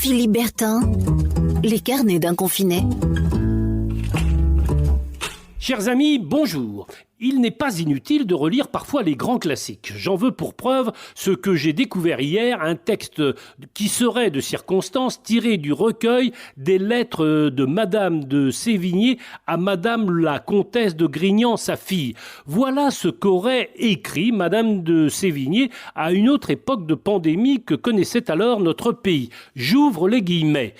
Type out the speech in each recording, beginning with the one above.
Philippe Bertin, les carnets d'un confiné. Chers amis, bonjour. Il n'est pas inutile de relire parfois les grands classiques. J'en veux pour preuve ce que j'ai découvert hier, un texte qui serait de circonstance tiré du recueil des lettres de Madame de Sévigné à Madame la Comtesse de Grignan, sa fille. Voilà ce qu'aurait écrit Madame de Sévigné à une autre époque de pandémie que connaissait alors notre pays. J'ouvre les guillemets.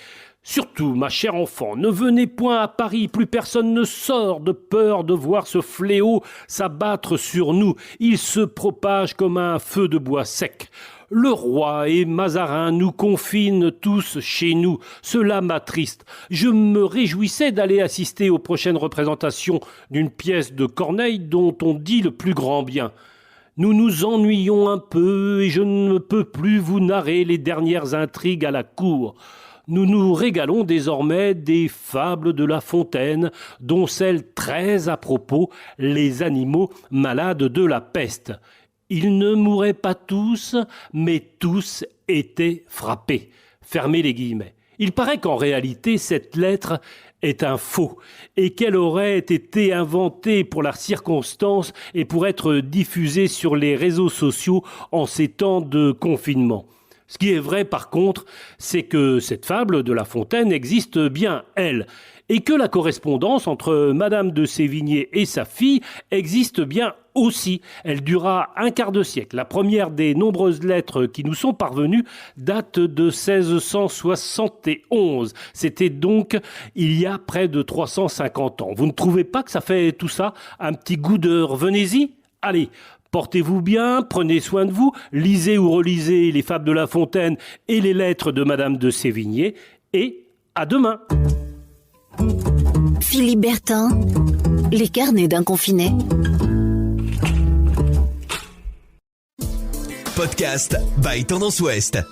Surtout, ma chère enfant, ne venez point à Paris, plus personne ne sort de peur de voir ce fléau s'abattre sur nous. Il se propage comme un feu de bois sec. Le roi et Mazarin nous confinent tous chez nous. Cela m'attriste. Je me réjouissais d'aller assister aux prochaines représentations d'une pièce de Corneille dont on dit le plus grand bien. Nous nous ennuyons un peu et je ne peux plus vous narrer les dernières intrigues à la cour. Nous nous régalons désormais des fables de La Fontaine, dont celle très à propos, les animaux malades de la peste. Ils ne mouraient pas tous, mais tous étaient frappés. Fermez les guillemets. Il paraît qu'en réalité, cette lettre est un faux et qu'elle aurait été inventée pour la circonstance et pour être diffusée sur les réseaux sociaux en ces temps de confinement. Ce qui est vrai, par contre, c'est que cette fable de La Fontaine existe bien, elle, et que la correspondance entre Madame de Sévigné et sa fille existe bien aussi. Elle dura un quart de siècle. La première des nombreuses lettres qui nous sont parvenues date de 1671. C'était donc il y a près de 350 ans. Vous ne trouvez pas que ça fait tout ça un petit goût de revenez-y ? Allez, portez-vous bien, prenez soin de vous, lisez ou relisez les fables de La Fontaine et les lettres de Madame de Sévigné, et à demain. Philippe Bertin, les carnets d'un confiné. Podcast by Tendance Ouest.